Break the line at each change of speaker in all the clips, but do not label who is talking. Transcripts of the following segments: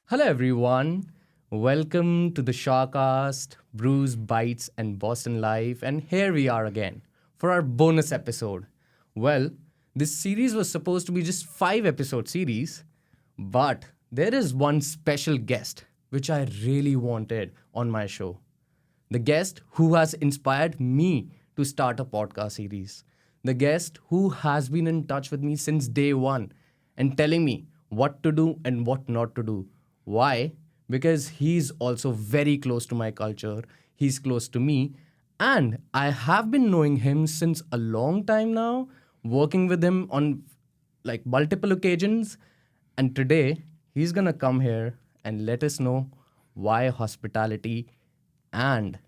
Hello, everyone. Welcome to the SHAcast, Brews, Bites, and Boston Life. And here we are again for our bonus episode. Well, this series was supposed to be just 5 episode series, but there is one special guest which I really wanted on my show. The guest who has inspired me to start a podcast series. The guest who has been in touch with me since day one and telling me what to do and what not to do. Why? Because he's also very close to my culture, he's close to me, and I have been knowing him since a long time now, working with him on like multiple occasions. And today, he's gonna come here and let us know why hospitality and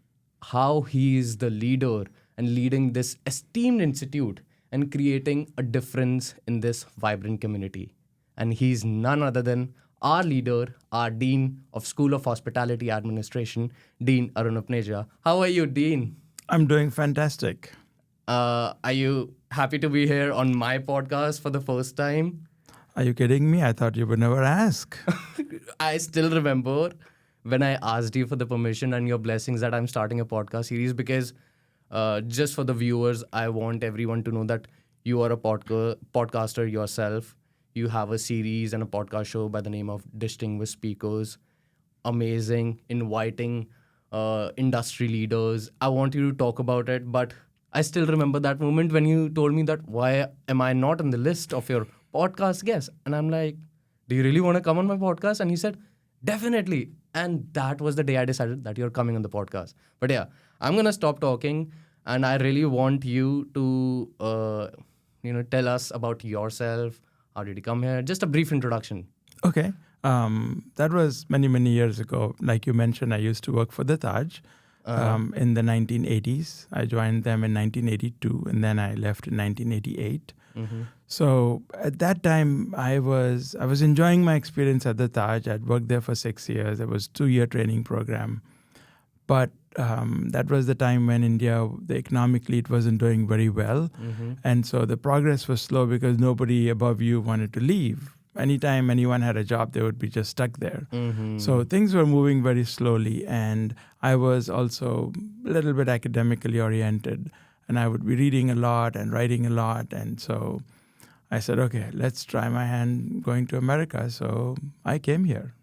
how he is the leader and leading this esteemed institute and creating a difference in this vibrant community. And he's none other than our leader, our Dean of School of Hospitality Administration, Dean Arun Upneja. How are you, Dean?
I'm doing fantastic.
Are you happy to be here on my podcast for the first time?
Are you kidding me? I thought you would never ask.
I still remember when I asked you for the permission and your blessings that I'm starting a podcast series because just for the viewers, I want everyone to know that you are a podcaster yourself. You have a series and a podcast show by the name of Distinguished Speakers. Amazing, inviting industry leaders. I want you to talk about it, but I still remember that moment when you told me that why am I not on the list of your podcast guests? And I'm like, do you really want to come on my podcast? And he said, definitely. And that was the day I decided that you're coming on the podcast. But yeah, I'm going to stop talking. And I really want you to, tell us about yourself. How did you come here? Just a brief introduction.
Okay. That was many, many years ago. Like you mentioned, I used to work for the Taj in the 1980s. I joined them in 1982, and then I left in 1988.
Mm-hmm.
So at that time, I was enjoying my experience at the Taj. I'd worked there for 6 years. It was a 2-year training program. But that was the time when India, economically, it wasn't doing very well.
Mm-hmm.
And so the progress was slow because nobody above you wanted to leave. Anytime anyone had a job, they would be just stuck there.
Mm-hmm.
So things were moving very slowly. And I was also a little bit academically oriented. And I would be reading a lot and writing a lot. And so I said, okay, let's try my hand going to America. So I came here.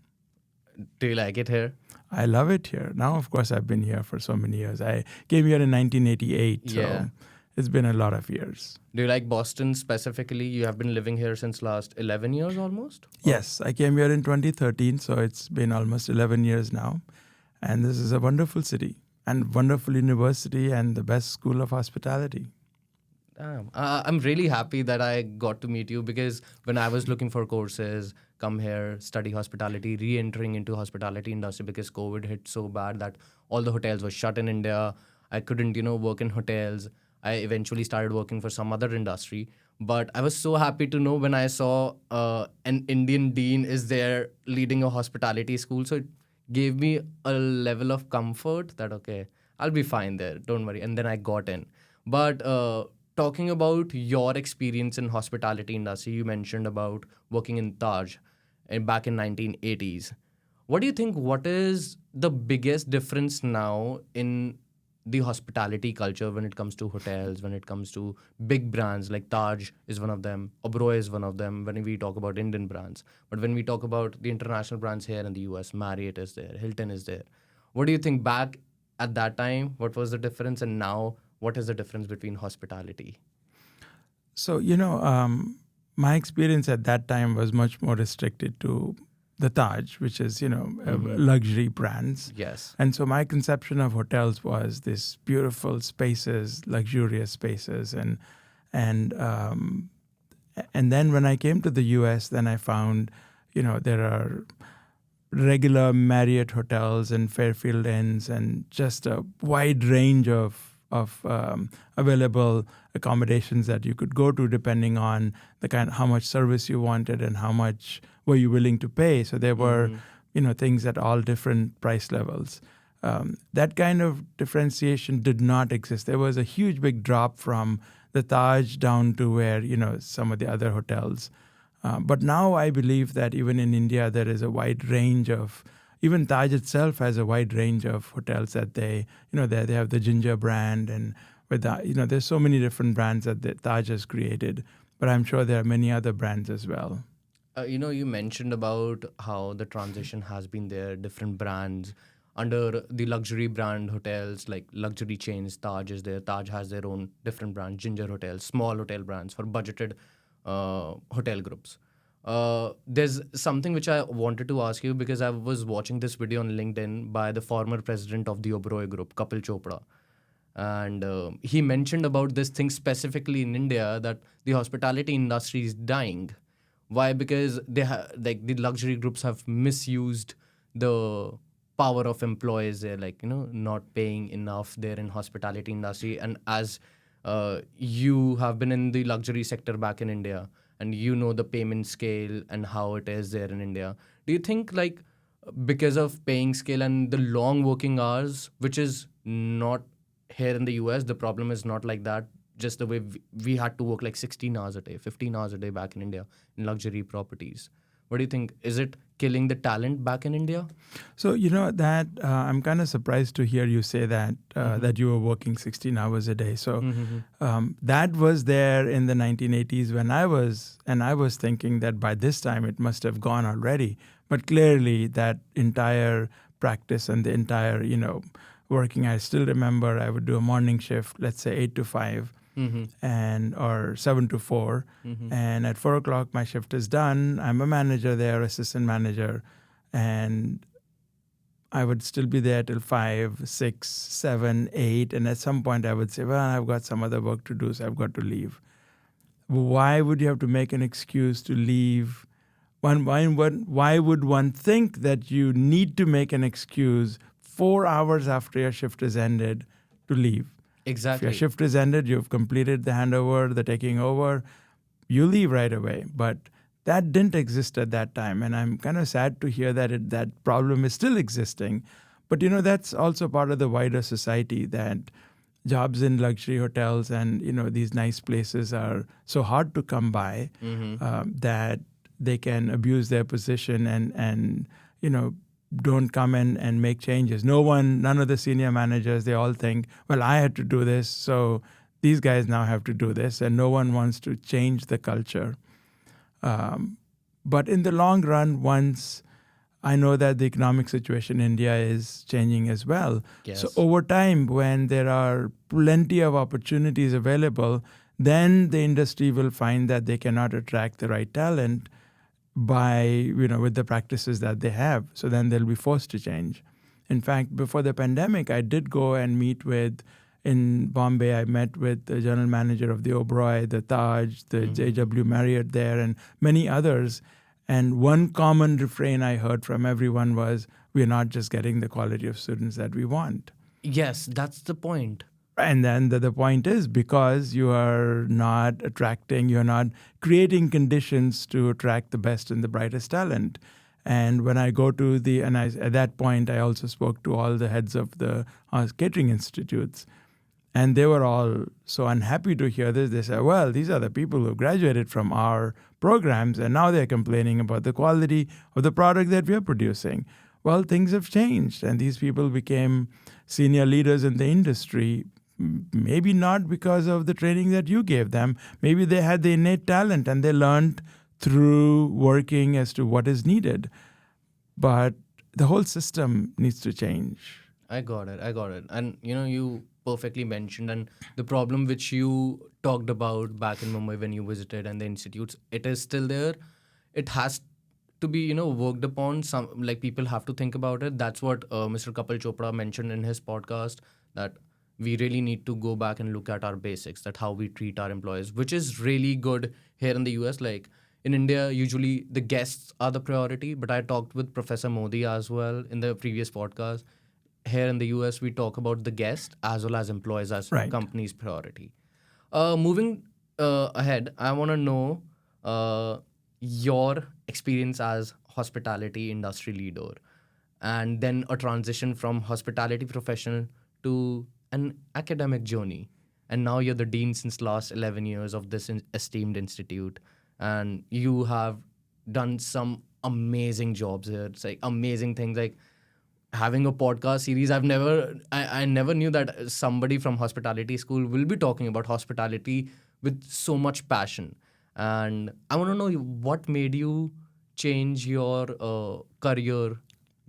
Do you like it here?
I love it here. Now, of course, I've been here for so many years. I came here in 1988, so
Yeah.
it's been a lot of years.
Do you like Boston specifically? You have been living here since last 11 years almost?
Yes, I came here in 2013, so it's been almost 11 years now. And this is a wonderful city and wonderful university and the best school of hospitality.
Damn. I'm really happy that I got to meet you because when I was looking for courses, come here, study hospitality, re-entering into hospitality industry because COVID hit so bad that all the hotels were shut in India. I couldn't, work in hotels. I eventually started working for some other industry. But I was so happy to know when I saw an Indian dean is there leading a hospitality school. So it gave me a level of comfort that, okay, I'll be fine there. Don't worry. And then I got in. But talking about your experience in hospitality industry, you mentioned about working in Taj back in 1980s. What do you think? What is the biggest difference now in the hospitality culture when it comes to hotels, when it comes to big brands like Taj is one of them, Oberoi is one of them when we talk about Indian brands. But when we talk about the international brands here in the US, Marriott is there, Hilton is there. What do you think back at that time? What was the difference? And now, what is the difference between hospitality?
So, my experience at that time was much more restricted to the Taj, which is, luxury brands.
Yes.
And so my conception of hotels was this beautiful spaces, luxurious spaces. And then when I came to the US, then I found, there are regular Marriott hotels and Fairfield Inns and just a wide range of available accommodations that you could go to depending on the how much service you wanted and how much were you willing to pay. So there were, things at all different price levels. That kind of differentiation did not exist. There was a huge big drop from the Taj down to where, some of the other hotels But now I believe that even in India, there is a wide range of, even Taj itself has a wide range of hotels that they have the Ginger brand, and with that, there's so many different brands that the Taj has created. But I'm sure there are many other brands as well.
You mentioned about how the transition has been there, different brands under the luxury brand hotels, like luxury chains. Taj is there. Taj has their own different brands, Ginger hotels, small hotel brands for budgeted hotel groups. There's something which I wanted to ask you because I was watching this video on LinkedIn by the former president of the Oberoi Group, Kapil Chopra, and he mentioned about this thing specifically in India, that the hospitality industry is dying. Why? Because like the luxury groups have misused the power of employees. They're like, not paying enough there in hospitality industry. And as you have been in the luxury sector back in India, and you know the payment scale and how it is there in India, do you think, like, because of paying scale and the long working hours, which is not here in the US, the problem is not like that. Just the way we had to work like 16 hours a day, 15 hours a day back in India in luxury properties. What do you think? Is it killing the talent back in India?
So that I'm kind of surprised to hear you say that that you were working 16 hours a day. So that was there in the 1980s when I was thinking that by this time it must have gone already. But clearly that entire practice and the entire working, I still remember I would do a morning shift, let's say 8 to 5. And or 7 to 4, and at 4 o'clock my shift is done. I'm a manager there, assistant manager, and I would still be there till 5, 6, 7, 8, and at some point I would say, well, I've got some other work to do, so I've got to leave. Why would you have to make an excuse to leave? Why would one think that you need to make an excuse 4 hours after your shift is ended to leave?
Exactly.
If your shift is ended, you've completed the handover, the taking over, you leave right away. But that didn't exist at that time. And I'm kind of sad to hear that that problem is still existing. But, that's also part of the wider society, that jobs in luxury hotels and, these nice places are so hard to come by that they can abuse their position and don't come in and make changes. None of the senior managers, they all think, well, I had to do this, so these guys now have to do this, and no one wants to change the culture. But in the long run, once I know that the economic situation in India is changing as well.
Yes.
So over time, when there are plenty of opportunities available, then the industry will find that they cannot attract the right talent by, with the practices that they have. So then they'll be forced to change. In fact, before the pandemic, I did go and meet in Bombay, I met with the general manager of the Oberoi, the Taj, the JW Marriott there, and many others. And one common refrain I heard from everyone was, we're not just getting the quality of students that we want.
Yes, that's the point.
And then the point is, because you are not you're not creating conditions to attract the best and the brightest talent. And when I go to at that point, I also spoke to all the heads of the catering institutes. And they were all so unhappy to hear this. They said, well, these are the people who graduated from our programs, and now they're complaining about the quality of the product that we're producing. Well, things have changed, and these people became senior leaders in the industry. Maybe not because of the training that you gave them. Maybe they had the innate talent and they learned through working as to what is needed. But the whole system needs to change.
I got it. And, you perfectly mentioned, and the problem which you talked about back in Mumbai when you visited and the institutes, it is still there. It has to be, worked upon. Some, like, people have to think about it. That's what Mr. Kapil Chopra mentioned in his podcast, that we really need to go back and look at our basics, that how we treat our employees, which is really good here in the US. Like in India, usually the guests are the priority, but I talked with Professor Modi as well in the previous podcast. Here in the US, we talk about the guest as well as employees as
Right.
company's priority. Moving ahead, I want to know your experience as hospitality industry leader, and then a transition from hospitality professional to an academic journey. And now you're the dean since last 11 years of this esteemed institute. and you have done some amazing jobs here. It's like amazing things, like having a podcast series. I never knew that somebody from hospitality school will be talking about hospitality with so much passion. And I want to know what made you change your career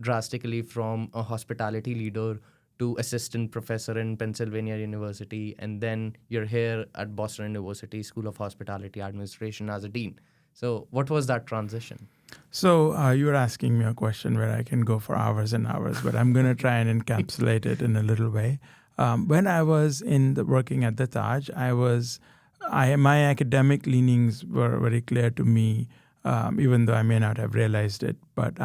drastically from a hospitality leader to assistant professor in Pennsylvania University, and then you're here at Boston University School of Hospitality Administration as a dean. So what was that transition?
So you were asking me a question where I can go for hours and hours, but I'm going to try and encapsulate it in a little way. When I was working at the Taj, my academic leanings were very clear to me, even though I may not have realized it. But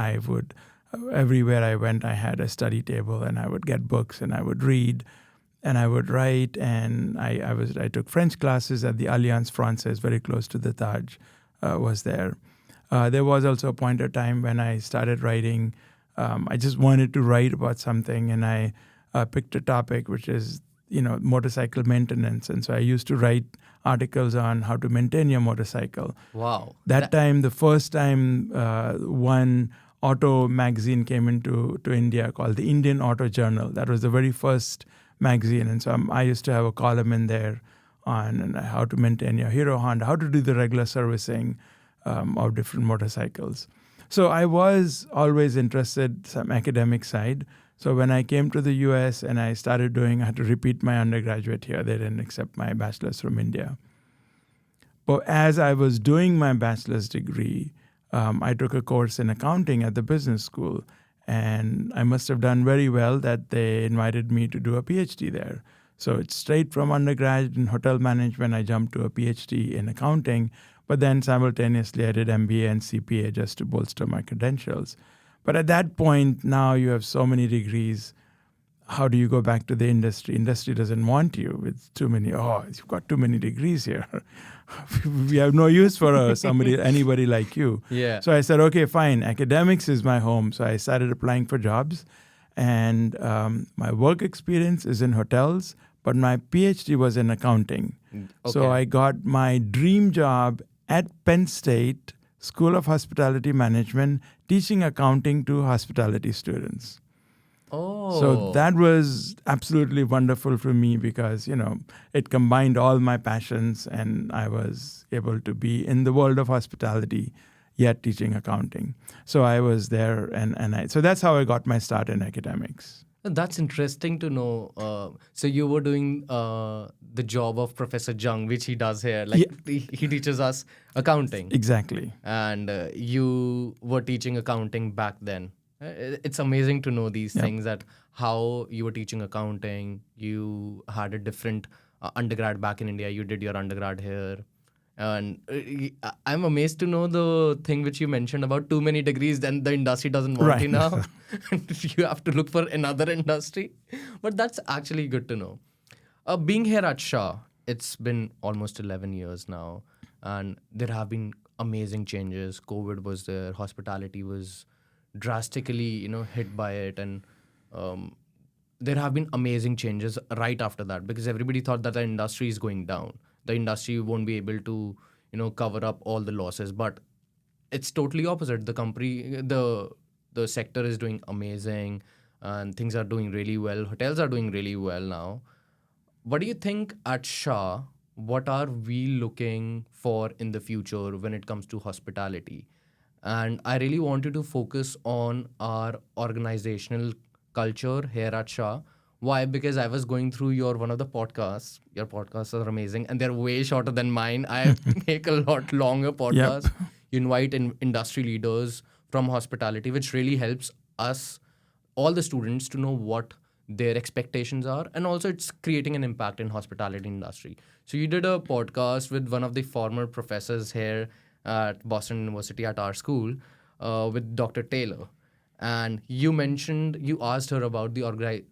everywhere I went, I had a study table, and I would get books, and I would read, and I would write, and I took French classes at the Alliance Francaise, very close to the Taj, was there. There was also a point of time when I started writing. I just wanted to write about something, and I picked a topic which is, motorcycle maintenance. And so I used to write articles on how to maintain your motorcycle.
Wow.
The first time one auto magazine came into India called the Indian Auto Journal. That was the very first magazine. And so I used to have a column in there on how to maintain your Hero Honda, how to do the regular servicing of different motorcycles. So I was always interested some academic side. So when I came to the US and I had to repeat my undergraduate here. They didn't accept my bachelor's from India. But as I was doing my bachelor's degree, I took a course in accounting at the business school. And I must have done very well that they invited me to do a PhD there. So it's straight from undergrad in hotel management, I jumped to a PhD in accounting. But then simultaneously, I did MBA and CPA just to bolster my credentials. But at that point, now you have so many degrees. How do you go back to the industry? Industry doesn't want you with too many. Oh, you've got too many degrees here. We have no use for anybody like you.
Yeah.
So I said, okay, fine. Academics is my home. So I started applying for jobs. And my work experience is in hotels, but my PhD was in accounting.
Okay.
So I got my dream job at Penn State School of Hospitality Management, teaching accounting to hospitality students.
Oh.
So that was absolutely wonderful for me because, it combined all my passions, and I was able to be in the world of hospitality, yet teaching accounting. So I was there, so that's how I got my start in academics.
That's interesting to know. So you were doing the job of Professor Jung, which he does here. Like he teaches us accounting.
Exactly.
And you were teaching accounting back then. It's amazing to know these things, that how you were teaching accounting. You had a different undergrad back in India. You did your undergrad here. And I'm amazed to know the thing which you mentioned about too many degrees, then the industry doesn't want you now. You have to look for another industry. But that's actually good to know. Being here at SHA, it's been almost 11 years now. And there have been amazing changes. COVID was there. Hospitality was drastically, hit by it. And there have been amazing changes right after that, because everybody thought that the industry is going down. The industry won't be able to, cover up all the losses. But it's totally opposite. The sector is doing amazing, and things are doing really well. Hotels are doing really well now. What do you think at SHA? What are we looking for in the future when it comes to hospitality? And I really want you to focus on our organizational culture here at SHA. Why? Because I was going through one of the podcasts. Your podcasts are amazing, and they're way shorter than mine. I make a lot longer podcasts.
Yep.
You invite industry leaders from hospitality, which really helps us, all the students, to know what their expectations are, and also it's creating an impact in hospitality industry. So you did a podcast with one of the former professors here at Boston University at our school, with Dr. Taylor. And you asked her about the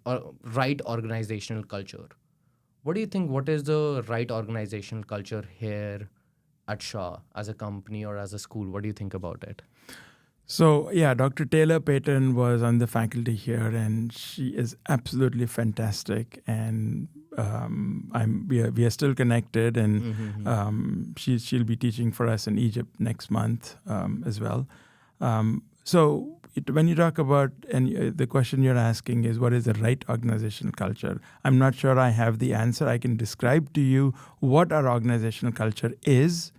right organizational culture. What do you think? What is the right organizational culture here at SHA as a company or as a school? What do you think about it?
So yeah, Dr. Taylor Payton was on the faculty here, and she is absolutely fantastic. And we are still connected, and she'll be teaching for us in Egypt next month as well. When you talk about, and the question you're asking is, what is the right organizational culture? I'm not sure I have the answer. I can describe to you what our organizational culture is,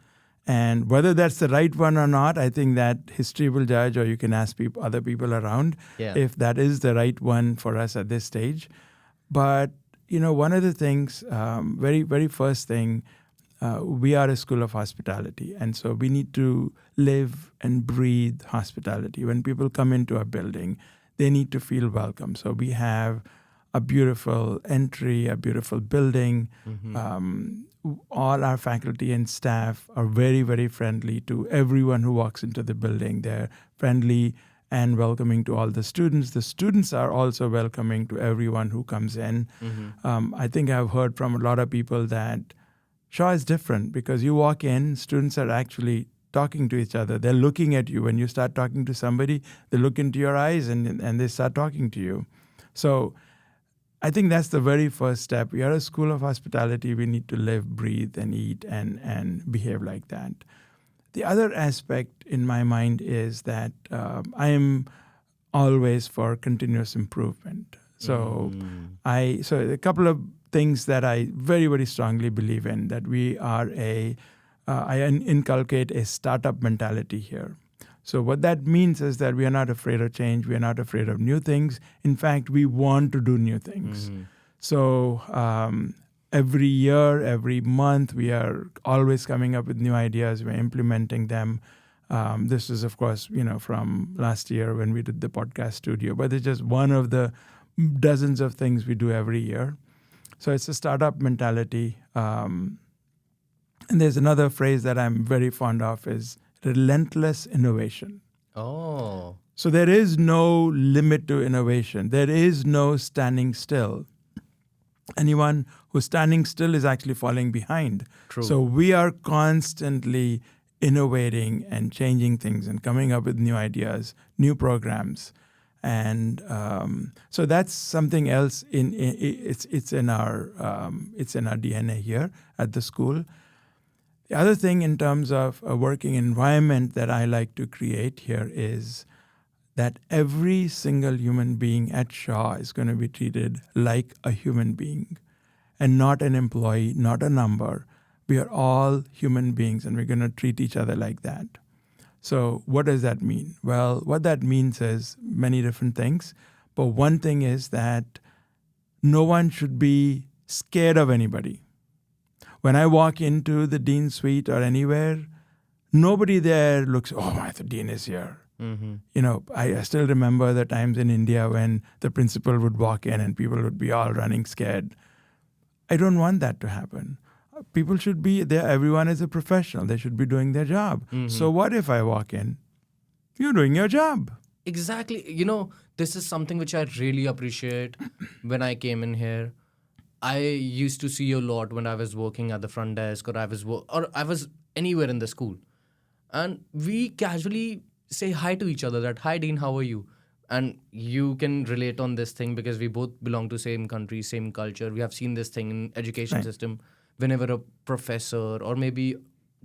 and whether that's the right one or not, I think that history will judge, or you can ask other people around if that is the right one for us at this stage. But, one of the things, very first thing, we are a school of hospitality. And so we need to live and breathe hospitality. When people come into a building, they need to feel welcome. So we have a beautiful entry, a beautiful building. All our faculty and staff are very, very friendly to everyone who walks into the building. They're friendly and welcoming to all the students. The students are also welcoming to everyone who comes in. I think I've heard from a lot of people that SHA is different because you walk in, students are actually talking to each other. They're looking at you. When you start talking to somebody, they look into your eyes and they start talking to you. So I think that's the very first step. We are a school of hospitality. We need to live, breathe, and eat and behave like that. The other aspect in my mind is that I am always for continuous improvement. So a couple of things that I very, very strongly believe in, that we are I inculcate a startup mentality here. So what that means is that we are not afraid of change. We are not afraid of new things. In fact, we want to do new things. So every year, every month, we are always coming up with new ideas. We're implementing them. This is, of course, from last year when we did the podcast studio, but it's just one of the dozens of things we do every year. So it's a startup mentality. And there's another phrase that I'm very fond of is relentless innovation.
Oh.
So there is no limit to innovation. There is no standing still. Anyone who's standing still is actually falling behind.
True.
So we are constantly innovating and changing things and coming up with new ideas, new programs. And so that's something else. It's in our DNA here at the school. The other thing in terms of a working environment that I like to create here is that every single human being at SHA is going to be treated like a human being and not an employee, not a number. We are all human beings and we're going to treat each other like that. So what does that mean? Well, what that means is many different things. But one thing is that no one should be scared of anybody. When I walk into the dean's suite or anywhere, nobody there looks, oh, the dean is here. I still remember the times in India when the principal would walk in and people would be all running scared. I don't want that to happen. People should be there. Everyone is a professional. They should be doing their job. So what if I walk in? You're doing your job.
Exactly. This is something which I really appreciate when I came in here. I used to see you a lot when I was working at the front desk or I was anywhere in the school. And we casually say hi to each other that, hi, Dean, how are you? And you can relate on this thing because we both belong to same country, same culture. We have seen this thing in education system. Whenever a professor or maybe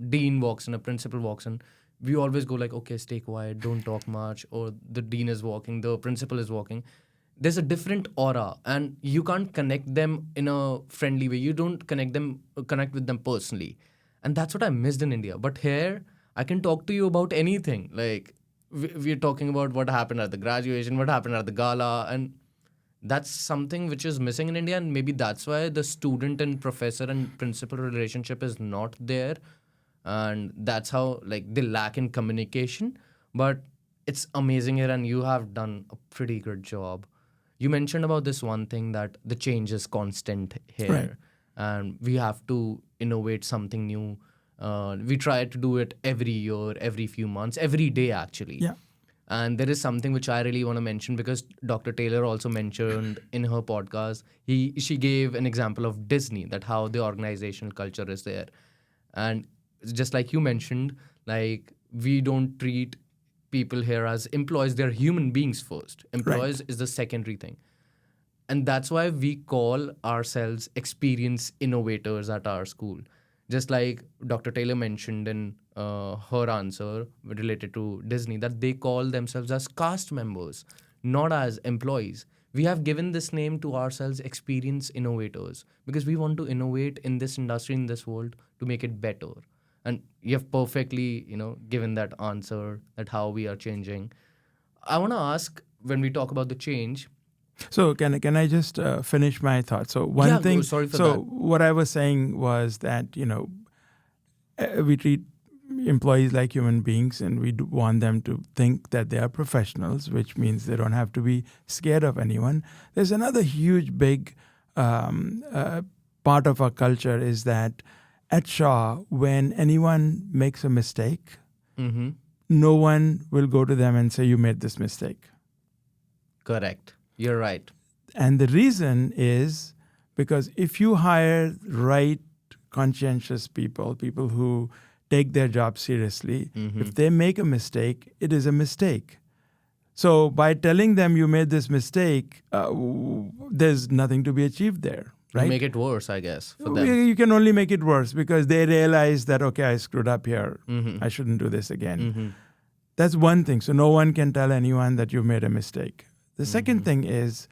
dean walks in, a principal walks in, we always go like, okay, stay quiet, don't talk much. Or the dean is walking, the principal is walking. There's a different aura and you can't connect them in a friendly way. You don't connect with them personally. And that's what I missed in India. But here, I can talk to you about anything. Like, we're talking about what happened at the graduation, what happened at the gala. And that's something which is missing in India. And maybe that's why the student and professor and principal relationship is not there. And that's how, they lack in communication. But it's amazing here and you have done a pretty good job. You mentioned about this one thing that the change is constant here.
Right.
And we have to innovate something new. We try to do it every year, every few months, every day actually.
Yeah.
And there is something which I really want to mention because Dr. Taylor also mentioned in her podcast, she gave an example of Disney, that how the organizational culture is there. And just like you mentioned, we don't treat people here as employees. They're human beings first.
Right.
Employees is the secondary thing. And that's why we call ourselves experience innovators at our school. Just like Dr. Taylor mentioned in her answer related to Disney, that they call themselves as cast members, not as employees. We have given this name to ourselves, experience innovators, because we want to innovate in this industry, in this world, to make it better. And you have perfectly, given that answer, that how we are changing. I want to ask, when we talk about the change.
So can I just finish my thought? So one
Yeah,
thing.
sorry for
so
that.
what I was saying was that we treat employees like human beings, and we want them to think that they are professionals, which means they don't have to be scared of anyone. There's another huge, big part of our culture is that at SHA, when anyone makes a mistake,
Mm-hmm.
no one will go to them and say, you made this mistake.
Correct. You're right.
And the reason is because if you hire right, conscientious people who take their job seriously, if they make a mistake, it is a mistake. So by telling them you made this mistake, there's nothing to be achieved there.
You
Right?
make it worse, I guess, for them.
You can only make it worse because they realize that, okay, I screwed up here.
Mm-hmm.
I shouldn't do this again.
Mm-hmm.
That's one thing. So no one can tell anyone that you made a mistake. The second thing is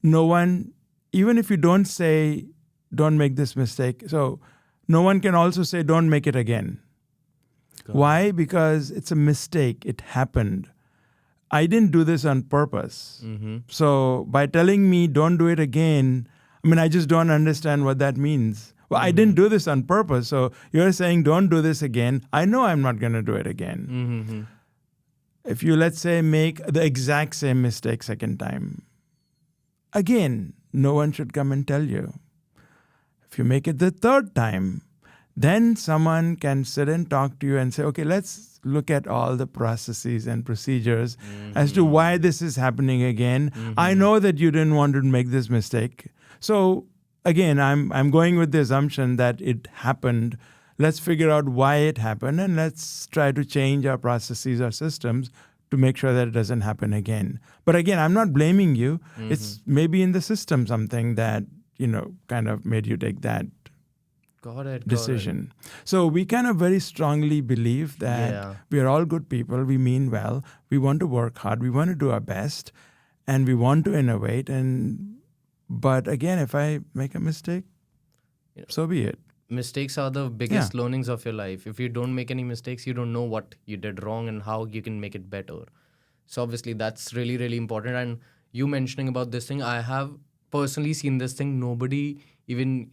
no one, even if you don't say, don't make this mistake, so no one can also say, don't make it again. Why? Because it's a mistake. It happened. I didn't do this on purpose.
Mm-hmm.
So by telling me, don't do it again, I just don't understand what that means. Well, I didn't do this on purpose. So you're saying, don't do this again. I know I'm not going to do it again.
Mm-hmm.
If you, let's say, make the exact same mistake second time, again, no one should come and tell you. If you make it the third time, then someone can sit and talk to you and say, okay, let's look at all the processes and procedures as to why this is happening again. I know that you didn't want to make this mistake. So again, I'm going with the assumption that it happened. Let's figure out why it happened, and let's try to change our processes, our systems, to make sure that it doesn't happen again. But again, I'm not blaming you. It's maybe in the system something that, kind of made you take that decision. So we kind of very strongly believe that we are all good people. We mean well. We want to work hard. We want to do our best, and we want to innovate. But again, if I make a mistake, so be it.
Mistakes are the biggest learnings of your life. If you don't make any mistakes, you don't know what you did wrong and how you can make it better. So obviously that's really, really important. And you mentioning about this thing, I have personally seen this thing. Nobody even,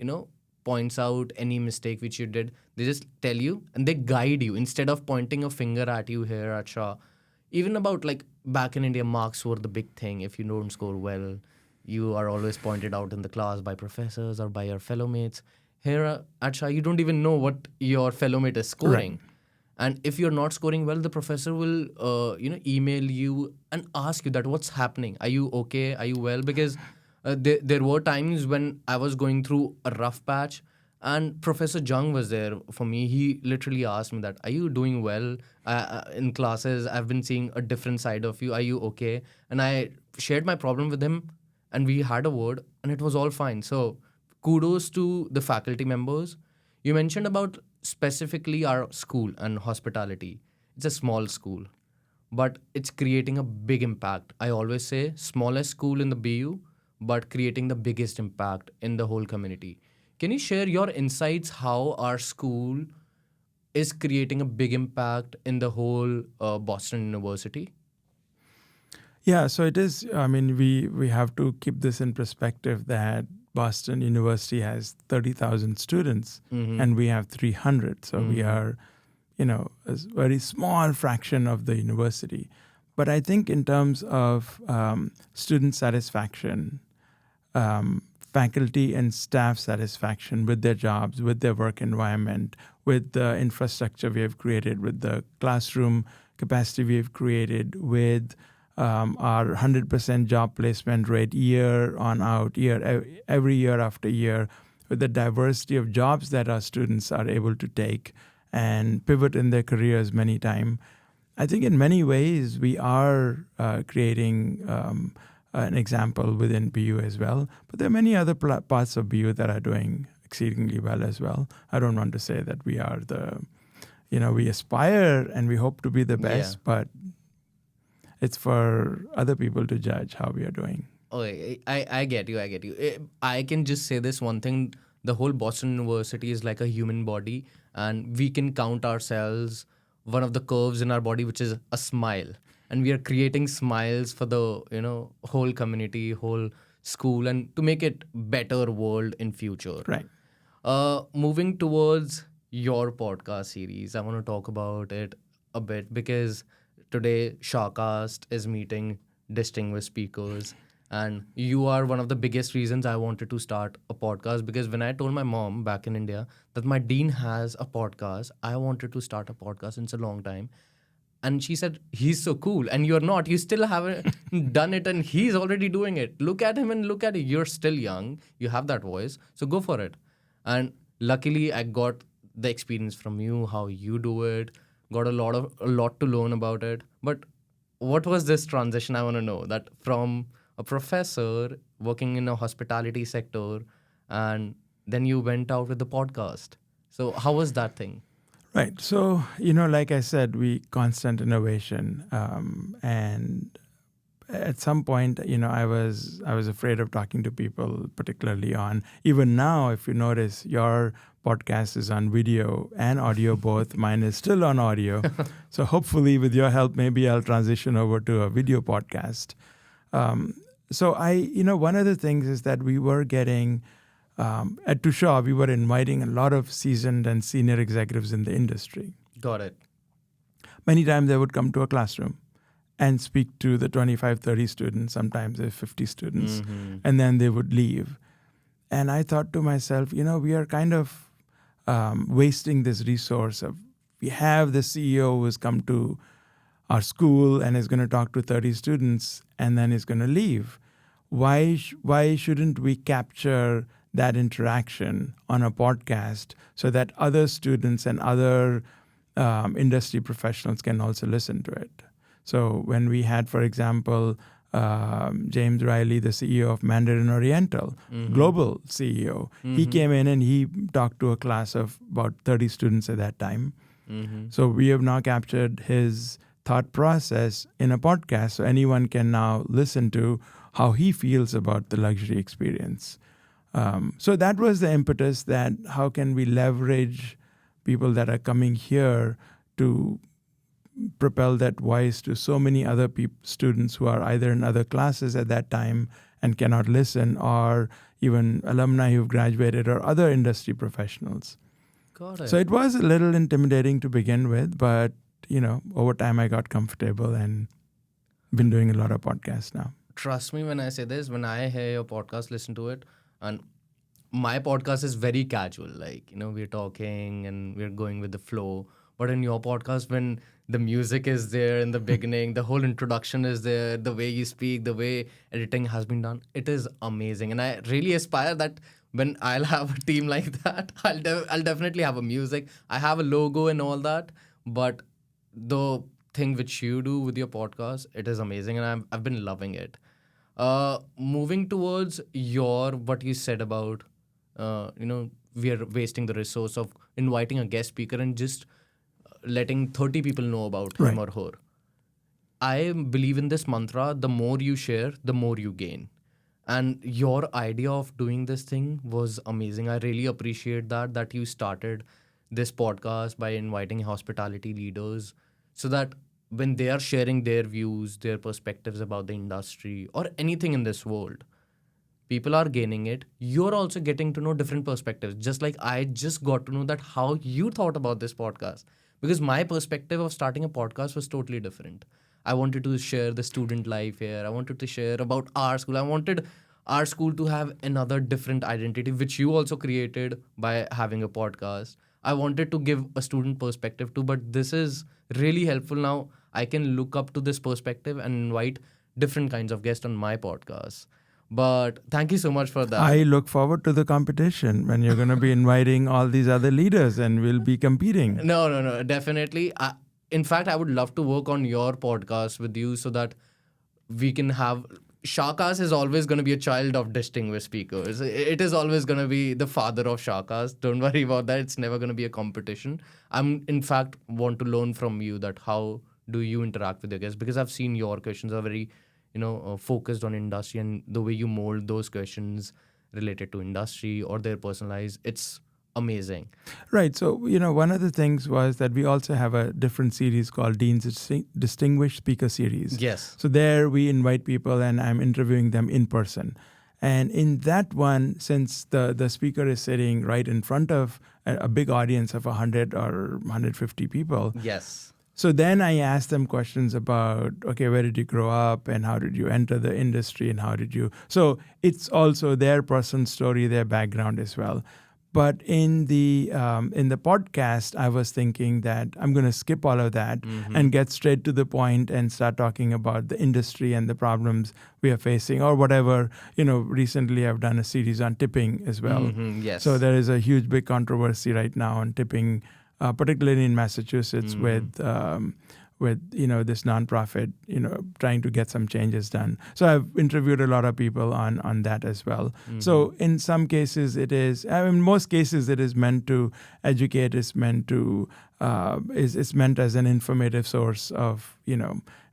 points out any mistake which you did. They just tell you and they guide you instead of pointing a finger at you here at SHA. Even about like back in India, marks were the big thing. If you don't score well, you are always pointed out in the class by professors or by your fellow mates. Here at SHA, you don't even know what your fellow mate is scoring. Right. And if you're not scoring well, the professor will, email you and ask you that what's happening. Are you okay? Are you well? Because there were times when I was going through a rough patch and Professor Jung was there for me. He literally asked me that, are you doing well in classes? I've been seeing a different side of you. Are you okay? And I shared my problem with him and we had a word and it was all fine. So kudos to the faculty members. You mentioned about specifically our school and hospitality. It's a small school, but it's creating a big impact. I always say smallest school in the BU, but creating the biggest impact in the whole community. Can you share your insights how our school is creating a big impact in the whole Boston University?
Yeah, so it is. We have to keep this in perspective that Boston University has 30,000 students and we have 300. So we are, a very small fraction of the university. But I think in terms of student satisfaction, faculty and staff satisfaction with their jobs, with their work environment, with the infrastructure we have created, with the classroom capacity we have created, with our 100% job placement rate year on out, every year after year, with the diversity of jobs that our students are able to take and pivot in their careers many times. I think in many ways we are creating an example within BU as well. But there are many other parts of BU that are doing exceedingly well as well. I don't want to say that we are we aspire and we hope to be the best, but it's for other people to judge how we are doing.
Oh, I get you. I can just say this one thing. The whole Boston University is like a human body, and we can count ourselves one of the curves in our body, which is a smile. And we are creating smiles for the, whole community, whole school, and to make it better world in future.
Right.
Moving towards your podcast series, I want to talk about it a bit because today SHAcast is meeting distinguished speakers, and you are one of the biggest reasons I wanted to start a podcast, because when I told my mom back in India that my dean has a podcast, I wanted to start a podcast since a long time. And she said, he's so cool. And you're not. You still haven't done it. And he's already doing it. Look at him and look at it. You're still young. You have that voice. So go for it. And luckily, I got the experience from you, how you do it. Got a lot to learn about it. But what was this transition? I want to know that from a professor working in a hospitality sector, and then you went out with the podcast. So how was that thing?
Right. So, like I said, we constant innovation. And at some point, I was afraid of talking to people, particularly on, even now, if you notice, your podcast is on video and audio both. Mine is still on audio. So hopefully with your help, maybe I'll transition over to a video podcast. So one of the things is that we were getting, at Tushaw, we were inviting a lot of seasoned and senior executives in the industry.
Got it.
Many times they would come to a classroom and speak to the 25, 30 students, sometimes 50 students, and then they would leave. And I thought to myself, we are kind of wasting this resource of, we have the CEO who has come to our school and is going to talk to 30 students and then is going to leave. Why shouldn't we capture that interaction on a podcast so that other students and other industry professionals can also listen to it? So when we had, for example, James Riley, the CEO of Mandarin Oriental, global CEO, he came in and he talked to a class of about 30 students at that time. So we have now captured his thought process in a podcast, so anyone can now listen to how he feels about the luxury experience. So that was the impetus, that how can we leverage people that are coming here to propel that voice to so many other students who are either in other classes at that time and cannot listen, or even alumni who've graduated or other industry professionals.
Got it.
So it was a little intimidating to begin with, but over time I got comfortable and been doing a lot of podcasts now.
Trust me when I say this, when I hear your podcast, listen to it, and my podcast is very casual. Like, we're talking and we're going with the flow. But in your podcast, when the music is there in the beginning, the whole introduction is there, the way you speak, the way editing has been done, it is amazing. And I really aspire that when I'll have a team like that, I'll definitely have a music. I have a logo and all that. But the thing which you do with your podcast, it is amazing, and I've been loving it. Moving towards what you said about, we are wasting the resource of inviting a guest speaker and just letting 30 people know about him or her. I believe in this mantra: the more you share, the more you gain. And your idea of doing this thing was amazing. I really appreciate that you started this podcast by inviting hospitality leaders, so that when they are sharing their views, their perspectives about the industry or anything in this world, people are gaining it. You're also getting to know different perspectives. Just like I just got to know that how you thought about this podcast, because my perspective of starting a podcast was totally different. I wanted to share the student life here. I wanted to share about our school. I wanted our school to have another different identity, which you also created by having a podcast. I wanted to give a student perspective too, but this is really helpful. Now I can look up to this perspective and invite different kinds of guests on my podcast. But thank you so much for that.
I look forward to the competition when you're going to be inviting all these other leaders and we'll be competing.
No, definitely. in fact, I would love to work on your podcast with you so that we can have. SHAcast is always going to be a child of distinguished speakers. It is always going to be the father of SHAcast. Don't worry about that. It's never going to be a competition. I'm, in fact, want to learn from you that how do you interact with your guests, because I've seen your questions are very, focused on industry, and the way you mold those questions related to industry or their personalized. It's amazing.
Right. So, one of the things was that we also have a different series called Dean's Distinguished Speaker Series.
Yes.
So there we invite people and I'm interviewing them in person. And in that one, since the speaker is sitting right in front of a big audience of 100 or 150 people.
Yes.
So then I asked them questions about, okay, where did you grow up and how did you enter the industry and how did you... So it's also their personal story, their background as well. But in the podcast, I was thinking that I'm going to skip all of that and get straight to the point and start talking about the industry and the problems we are facing or whatever. Recently I've done a series on tipping as well.
Yes.
So there is a huge, big controversy right now on tipping, particularly in Massachusetts with this nonprofit, trying to get some changes done. So I've interviewed a lot of people on that as well. So in some cases most cases it is meant to educate, it's meant to, it's meant as an informative source of,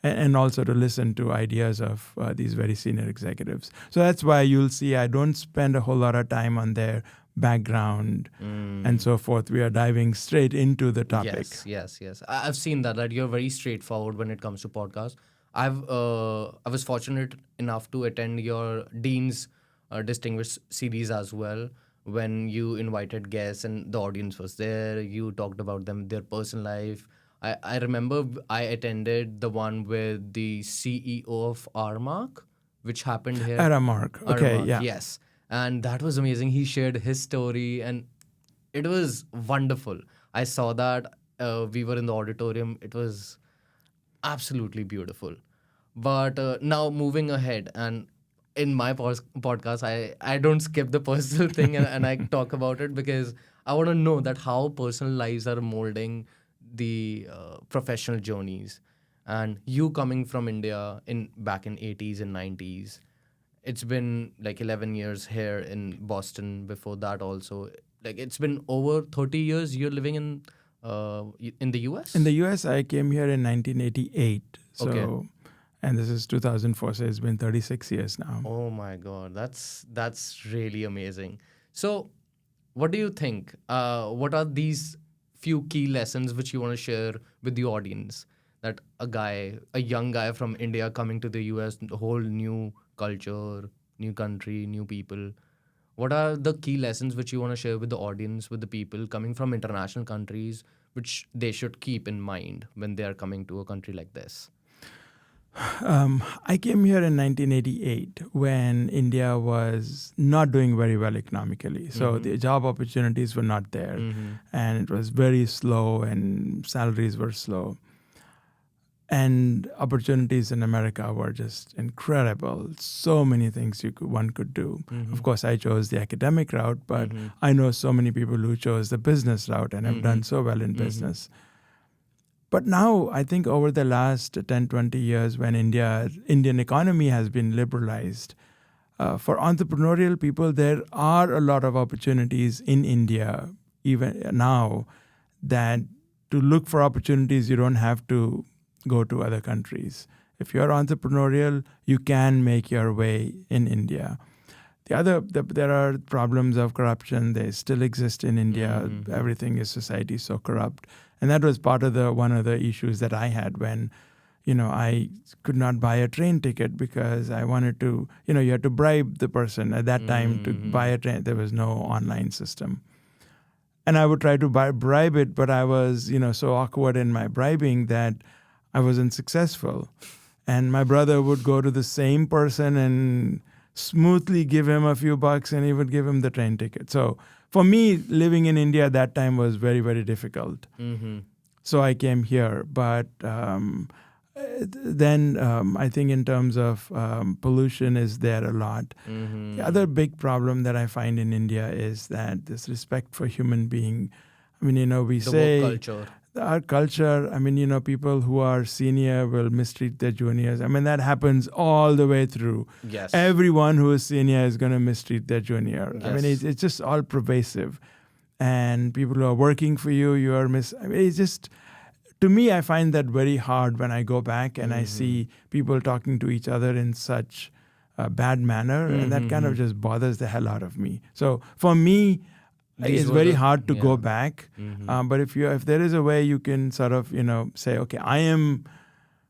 and also to listen to ideas of these very senior executives. So that's why you'll see I don't spend a whole lot of time on their background and so forth. We are diving straight into the topic.
Yes. I've seen that you're very straightforward when it comes to podcasts. I was fortunate enough to attend your Dean's Distinguished series as well. When you invited guests and the audience was there, you talked about their personal life. I remember I attended the one with the CEO of Armark, which happened here.
Aramark. Okay,
Armark,
yeah.
Yes. And that was amazing. He shared his story and it was wonderful. I saw that. We were in the auditorium. It was absolutely beautiful. But now moving ahead, and in my podcast, I don't skip the personal thing and I talk about it because I want to know that how personal lives are molding the professional journeys. And you coming from India back in 80s and 90s, it's been like 11 years here in Boston. Before that also, like it's been over 30 years you're living in the US?
In the US, I came here in 1988. So,
Okay.
And this is 2004, so it's been 36 years now.
Oh my God, that's really amazing. So, what do you think? What are these few key lessons which you want to share with the audience? That a young guy from India coming to the US, the whole new culture, new country, new people. What are the key lessons which you want to share with the audience, with the people coming from international countries, which they should keep in mind when they are coming to a country like this?
I came here in 1988 when India was not doing very well economically. So the job opportunities were not there. And it was very slow and salaries were slow. And opportunities in America were just incredible. So many things one could do. Of course, I chose the academic route, but I know so many people who chose the business route and have done so well in business. But now, I think over the last 10, 20 years, when Indian economy has been liberalized, for entrepreneurial people, there are a lot of opportunities in India, even now, that to look for opportunities, you don't have to go to other countries. If you're entrepreneurial, you can make your way in India. There are problems of corruption. They still exist in India. Everything is society so corrupt. And that was part of one of the issues that I had when, I could not buy a train ticket because I wanted to, you had to bribe the person at that time to buy a train. There was no online system. And I would try to bribe it, but I was, so awkward in my bribing that I wasn't successful. And my brother would go to the same person and smoothly give him a few bucks and he would give him the train ticket. So for me, living in India at that time was very, very difficult. So I came here. But then I think in terms of pollution is there a lot. The other big problem that I find in India is that this respect for human being. I mean, we say
work culture.
our culture, I mean, people who are senior will mistreat their juniors. I mean, that happens all the way through.
Yes.
Everyone who is senior is going to mistreat their junior. I mean,
Yes.
it's just all pervasive. And people who are working for you, I mean, it's just, to me, I find that very hard when I go back and I see people talking to each other in such a bad manner. And that kind of just bothers the hell out of me. So for me,
These
it's
were
very
the-
hard to go
yeah.
back. But if there is a way you can sort of, say, okay, I am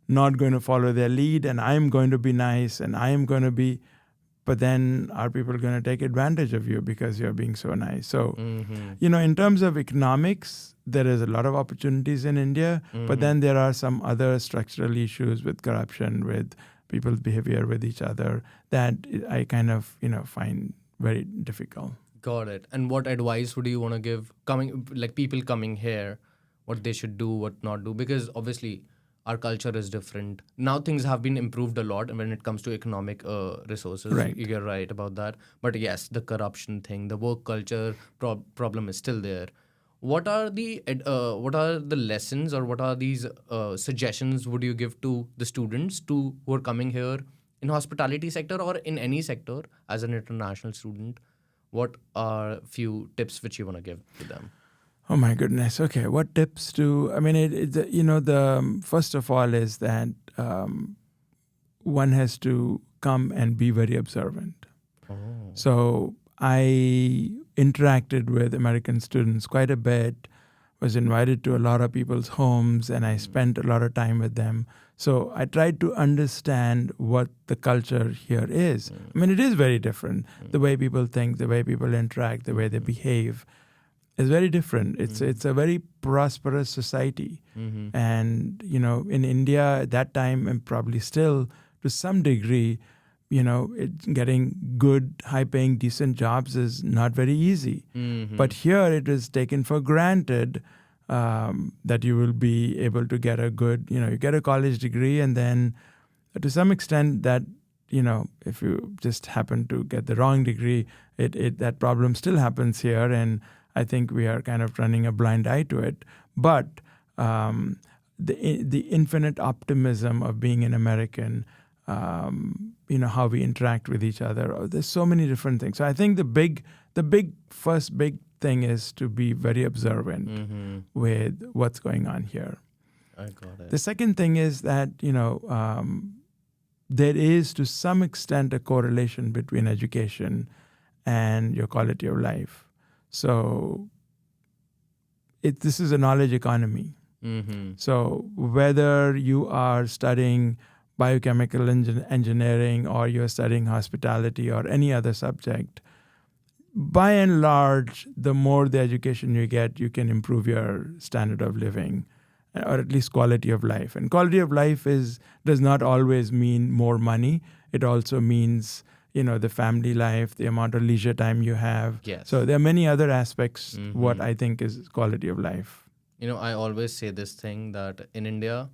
not going to follow their lead and I am going to be nice and I am going to be, but then are people going to take advantage of you because you're being so nice? So, in terms of economics, there is a lot of opportunities in India, but then there are some other structural issues with corruption, with people's behavior with each other that I kind of, find very difficult.
Got it. And what advice would you want to give people coming here, what they should do, what not do? Because obviously our culture is different. Now things have been improved a lot when it comes to economic resources.
Right.
You're right about that. But yes, the corruption thing, the work culture problem is still there. What are the lessons or what are these suggestions would you give to the students who are coming here in hospitality sector or in any sector as an international student? What are few tips which you want to give to them?
Oh my goodness. Okay, what tips do? I mean, the first of all is that one has to come and be very observant. So I interacted with American students quite a bit, was invited to a lot of people's homes, and I spent a lot of time with them. So I tried to understand what the culture here is. I mean, it is very different. The way people think, the way people interact, the way they behave is very different. It's a very prosperous society. And, in India at that time, and probably still to some degree, getting good, high-paying, decent jobs is not very easy. But here it is taken for granted that you will be able to get a good, you get a college degree, and then to some extent that, if you just happen to get the wrong degree, that problem still happens here, and I think we are kind of running a blind eye to it. But the infinite optimism of being an American, how we interact with each other. There's so many different things. So I think the first big thing is to be very observant with what's going on here.
I got it.
The second thing is that, there is to some extent a correlation between education and your quality of life. So this is a knowledge economy. So whether you are studying biochemical engineering or you're studying hospitality or any other subject, by and large, the more the education you get, you can improve your standard of living, or at least quality of life. And quality of life does not always mean more money. It also means, the family life, the amount of leisure time you have.
Yes.
So there are many other aspects, what I think is quality of life.
I always say this thing that in India,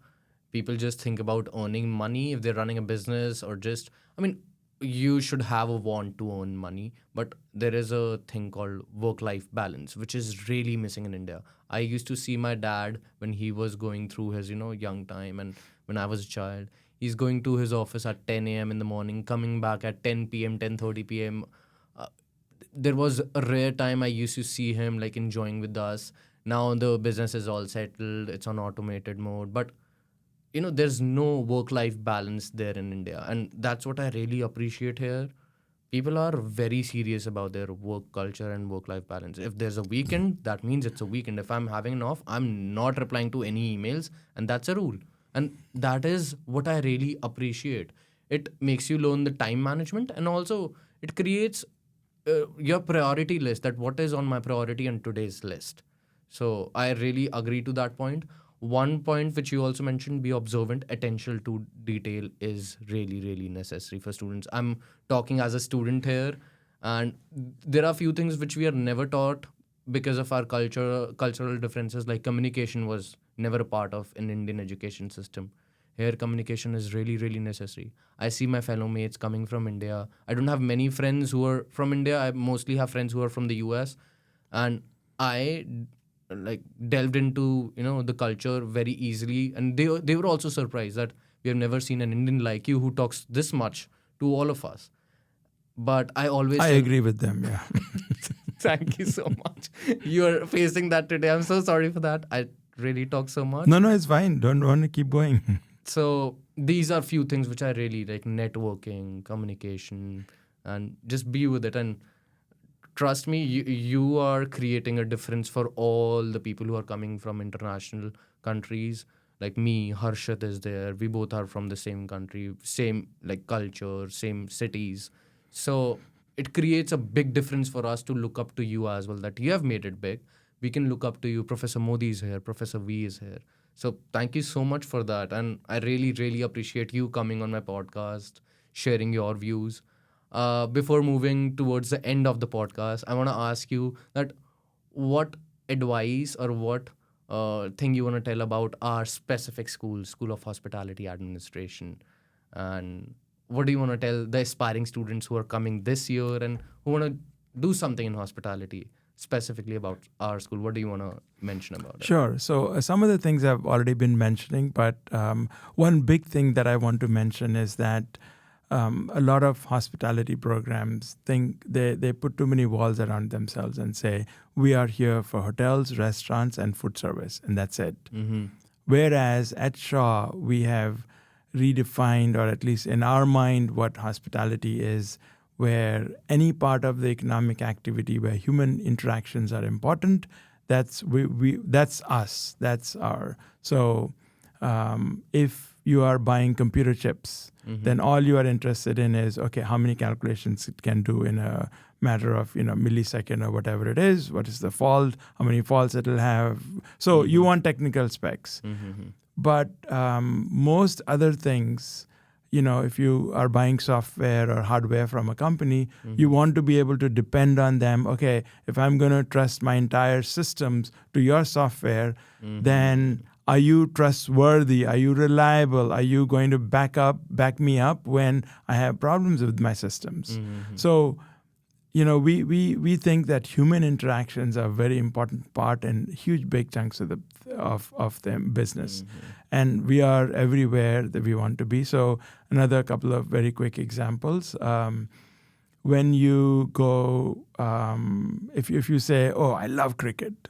people just think about earning money if they're running a business or you should have a want to earn money, but there is a thing called work-life balance, which is really missing in India. I used to see my dad when he was going through his, young time, and when I was a child, he's going to his office at 10 a.m. in the morning, coming back at 10 p.m., 10:30 p.m. There was a rare time I used to see him enjoying with us. Now the business is all settled, it's on automated mode, but there's no work-life balance there in India. And that's what I really appreciate here. People are very serious about their work culture and work-life balance. If there's a weekend, that means it's a weekend. If I'm having an off, I'm not replying to any emails, and that's a rule. And that is what I really appreciate. It makes you learn the time management, and also it creates your priority list, that what is on my priority on today's list. So I really agree to that point. One point which you also mentioned, be observant, attention to detail is really, really necessary for students. I'm talking as a student here, and there are few things which we are never taught because of our cultural differences. Like communication was never a part of an Indian education system. Here, communication is really, really necessary. I see my fellow mates coming from India. I don't have many friends who are from India. I mostly have friends who are from the US. And I like delved into the culture very easily, and they were also surprised that we have never seen an Indian like you who talks this much to all of us. But I always
I
tell,
agree with them. Yeah.
thank you so much. You're facing that today. I'm so sorry for that. I really talk so much.
No, it's fine. Don't want to keep going.
So these are few things which I really like: networking, communication, and just be with it. And trust me, you are creating a difference for all the people who are coming from international countries. Like me, Harshit is there. We both are from the same country, same like culture, same cities. So it creates a big difference for us to look up to you as well, that you have made it big. We can look up to you. Professor Modi is here. Professor V is here. So thank you so much for that. And I really, really appreciate you coming on my podcast, sharing your views. Before moving towards the end of the podcast, I want to ask you that what advice or what thing you want to tell about our specific school, School of Hospitality Administration, and what do you want to tell the aspiring students who are coming this year and who want to do something in hospitality, specifically about our school? What do you want to mention about it?
Sure. So some of the things I've already been mentioning, but one big thing that I want to mention is that a lot of hospitality programs think they put too many walls around themselves and say, we are here for hotels, restaurants, and food service, and that's it.
Mm-hmm.
Whereas at SHA, we have redefined, or at least in our mind, what hospitality is, where any part of the economic activity where human interactions are important, that's that's us. That's our. So if you are buying computer chips, then all you are interested in is, okay, how many calculations it can do in a matter of millisecond or whatever it is. What is the fault? How many faults it will have? So you want technical specs. But most other things, if you are buying software or hardware from a company, you want to be able to depend on them. Okay, if I'm going to trust my entire systems to your software, then are you trustworthy? Are you reliable? Are you going to back me up when I have problems with my systems? So, we think that human interactions are a very important part and huge big chunks of the business. And we are everywhere that we want to be. So another couple of very quick examples. When you go, if you say, oh, I love cricket.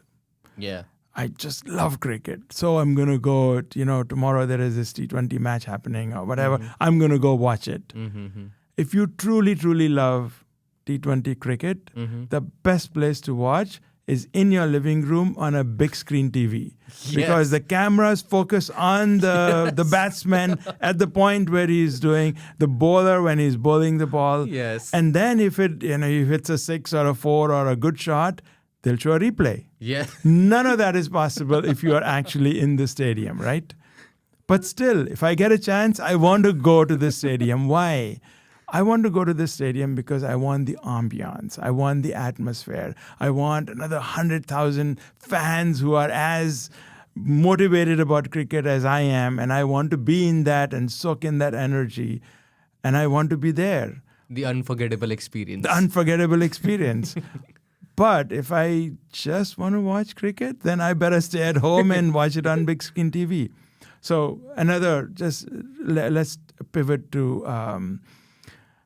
Yeah.
I just love cricket. So I'm going to go, tomorrow there is this T20 match happening or whatever. I'm going to go watch it. If you truly, truly love T20 cricket, the best place to watch is in your living room on a big screen TV. Because the cameras focus on the batsman at the point where he's doing, the bowler when he's bowling the ball.
Yes.
And then if it's a 6 or a 4 or a good shot, they'll show a replay.
Yeah.
None of that is possible if you are actually in the stadium, right? But still, if I get a chance, I want to go to the stadium. Why? I want to go to the stadium because I want the ambiance. I want the atmosphere. I want another 100,000 fans who are as motivated about cricket as I am. And I want to be in that and soak in that energy. And I want to be there.
The unforgettable experience.
The unforgettable experience. But if I just want to watch cricket, then I better stay at home and watch it on big screen TV. So let's pivot to,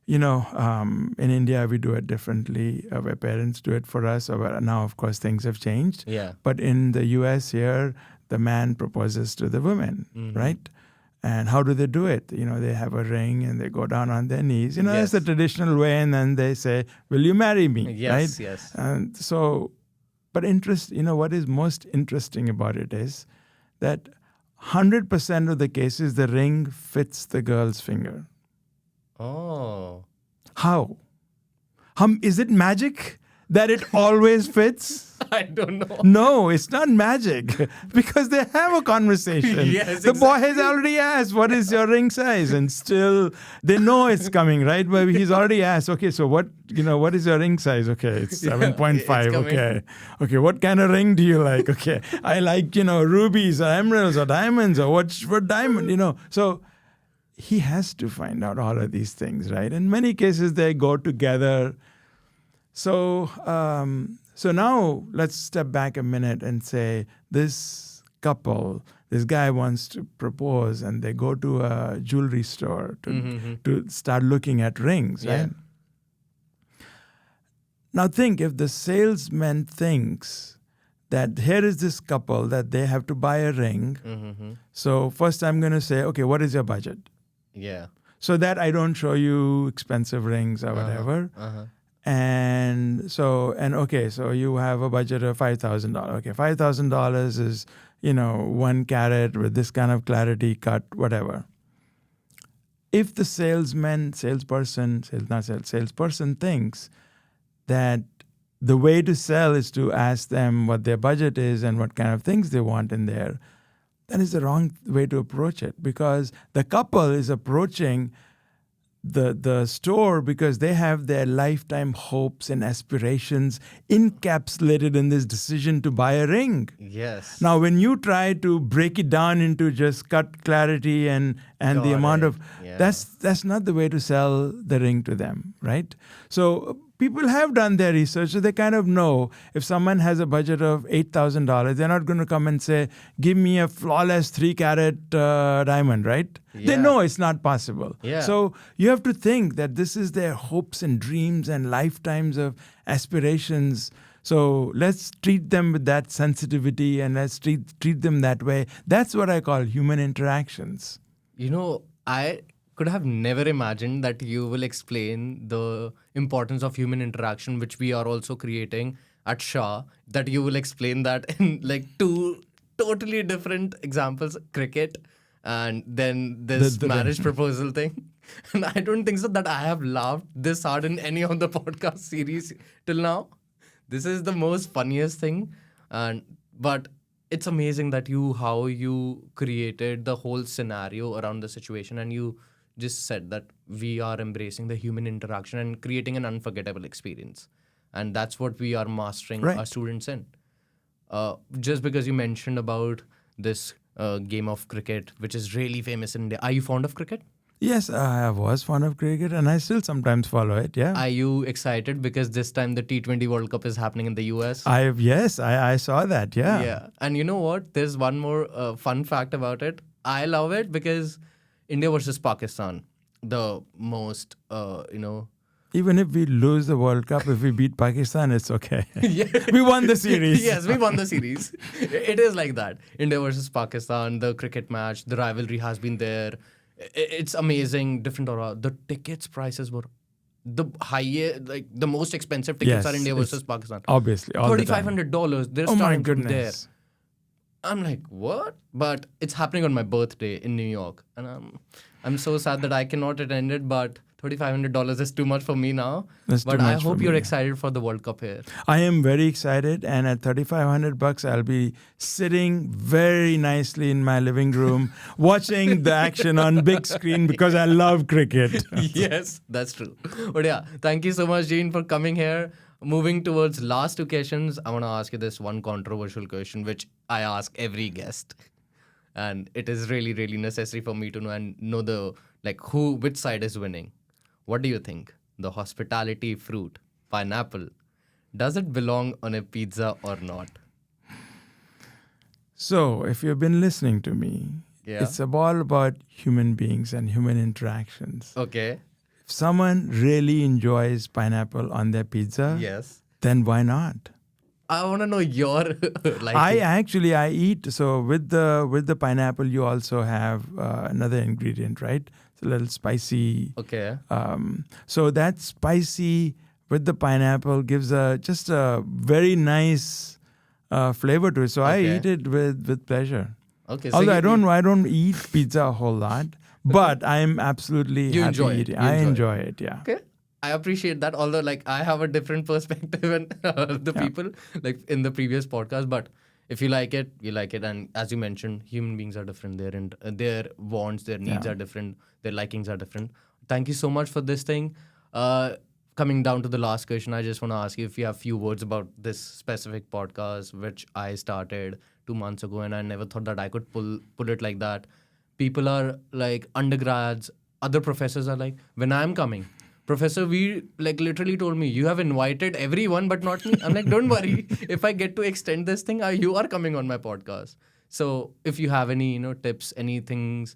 in India, we do it differently. Our parents do it for us. Now, of course, things have changed.
Yeah.
But in the US here, the man proposes to the woman, right? And how do they do it? They have a ring and they go down on their knees. That's the traditional way. And then they say, will you marry me?
Yes,
right?
yes.
And so, but what is most interesting about it is that 100% of the cases, the ring fits the girl's finger.
Oh.
How? Is it magic that it always fits?
I don't know.
No, it's not magic because they have a conversation.
Yes,
the boy has already asked, what is your ring size? And still they know it's coming, right? But he's already asked, okay, so what is your ring size? Okay, it's 7.5. Okay. Okay, what kind of ring do you like? Okay, I like, rubies or emeralds or diamonds or what diamond, So he has to find out all of these things, right? In many cases, they go together. So So now let's step back a minute and say this couple, this guy wants to propose, and they go to a jewelry store to start looking at rings,
Yeah.
right? Now think, if the salesman thinks that here is this couple that they have to buy a ring. So first I'm going to say, okay, what is your budget?
Yeah.
So that I don't show you expensive rings or whatever. And so you have a budget of $5,000. Okay, $5,000 is, 1 carat with this kind of clarity cut, whatever. If the salesperson thinks that the way to sell is to ask them what their budget is and what kind of things they want in there, that is the wrong way to approach it, because the couple is approaching the store because they have their lifetime hopes and aspirations encapsulated in this decision to buy a ring.
Yes.
Now, when you try to break it down into just cut clarity and the amount of, that's not the way to sell the ring to them, right? So people have done their research, so they kind of know if someone has a budget of $8,000, they're not going to come and say, give me a flawless 3-carat diamond, right? They know it's not possible.
Yeah.
So you have to think that this is their hopes and dreams and lifetimes of aspirations. So let's treat them with that sensitivity and let's treat them that way. That's what I call human interactions.
I could have never imagined that you will explain the importance of human interaction, which we are also creating at SHA, that you will explain that in like 2 totally different examples, cricket and then this marriage proposal thing. And I don't think so that I have laughed this hard in any of the podcast series till now. This is the most funniest thing. But it's amazing that how you created the whole scenario around the situation, and you just said that we are embracing the human interaction and creating an unforgettable experience. And that's what we are mastering our students in. Just because you mentioned about this game of cricket, which is really famous in India. Are you fond of cricket?
Yes, I was fond of cricket and I still sometimes follow it, yeah.
Are you excited because this time the T20 World Cup is happening in the US?
I saw that, yeah.
Yeah. And you know what? There's one more fun fact about it. I love it because India versus Pakistan, the most,
Even if we lose the World Cup, if we beat Pakistan, it's okay.
Yeah.
We won the series.
Yes, we won the series. It is like that. India versus Pakistan, the cricket match, the rivalry has been there. It's amazing, different aura. The tickets prices were the highest, like the most expensive tickets are India versus Pakistan.
Obviously, all the time.
$3,500. They're starting from there. I'm like, what? But it's happening on my birthday in New York. And I'm so sad that I cannot attend it, but $3,500 is too much for me now. But I hope you're excited for the World Cup here.
I am very excited, and at $3,500, I'll be sitting very nicely in my living room, watching the action on big screen because I love cricket.
Yes, that's true. But yeah, thank you so much, Dean, for coming here. Moving towards last 2 questions, I want to ask you this one controversial question, which I ask every guest. And it is really, really necessary for me to know which side is winning. What do you think? The hospitality fruit, pineapple, does it belong on a pizza or not?
So, if you've been listening to me, it's all about human beings and human interactions.
Okay.
If someone really enjoys pineapple on their pizza, then why not?
I want to know your
I eat, so with the pineapple you also have another ingredient, right? It's a little spicy.
Okay.
So that spicy with the pineapple gives just a very nice flavor to it. So I eat it with pleasure.
Okay.
Although I don't eat pizza a whole lot, but I'm absolutely happy eating. I enjoy it, yeah.
Okay. I appreciate that, although I have a different perspective than the people in the previous podcast. But if you like it, you like it. And as you mentioned, human beings are different. Their wants, their needs are different. Their likings are different. Thank you so much for this thing. Coming down to the last question, I just want to ask you if you have a few words about this specific podcast, which I started 2 months ago, and I never thought that I could pull it like that. People are like undergrads, other professors are like, when I'm coming, Professor Veer like literally told me, you have invited everyone but not me. I'm like, don't worry. If I get to extend this thing, you are coming on my podcast. So if you have any, tips, anything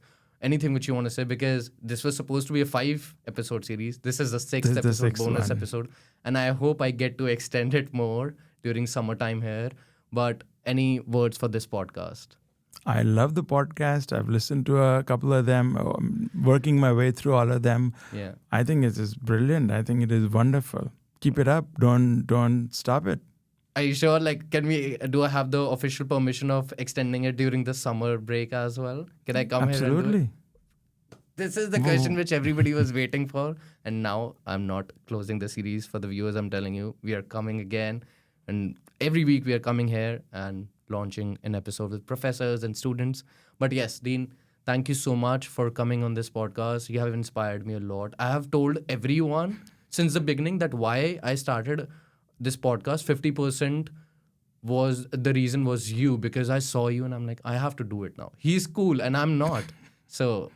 which you want to say, because this was supposed to be a 5 episode series. This is the
This
sixth
is the
episode,
sixth
bonus
one.
episode. And I hope I get to extend it more during summertime here. But any words for this podcast?
I love the podcast. I've listened to a couple of them, working my way through all of them.
Yeah.
I think it is brilliant. I think it is wonderful. Keep it up. Don't stop it.
Are you sure? Like, do I have the official permission of extending it during the summer break as well? Can I come here and do it?
Absolutely.
This is the question which everybody was waiting for. And now I'm not closing the series for the viewers. I'm telling you, we are coming again. And every week we are coming here and launching an episode with professors and students. But yes, Dean, thank you so much for coming on this podcast. You have inspired me a lot. I have told everyone since the beginning that why I started this podcast, 50% was the reason was you, because I saw you and I'm like, I have to do it now. He's cool and I'm not. So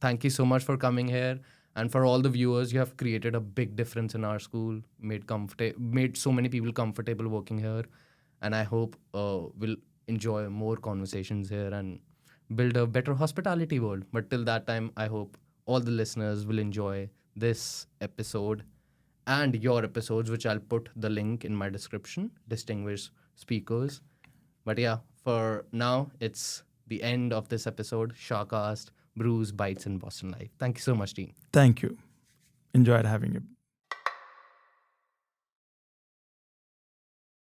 thank you so much for coming here. And for all the viewers, you have created a big difference in our school, made so many people comfortable working here. And I hope we'll enjoy more conversations here and build a better hospitality world. But till that time, I hope all the listeners will enjoy this episode and your episodes, which I'll put the link in my description, distinguished speakers. But yeah, for now, it's the end of this episode, SHAcast, Brews, Bites, and Boston Life. Thank you so much, Dean.
Thank you. Enjoyed having you.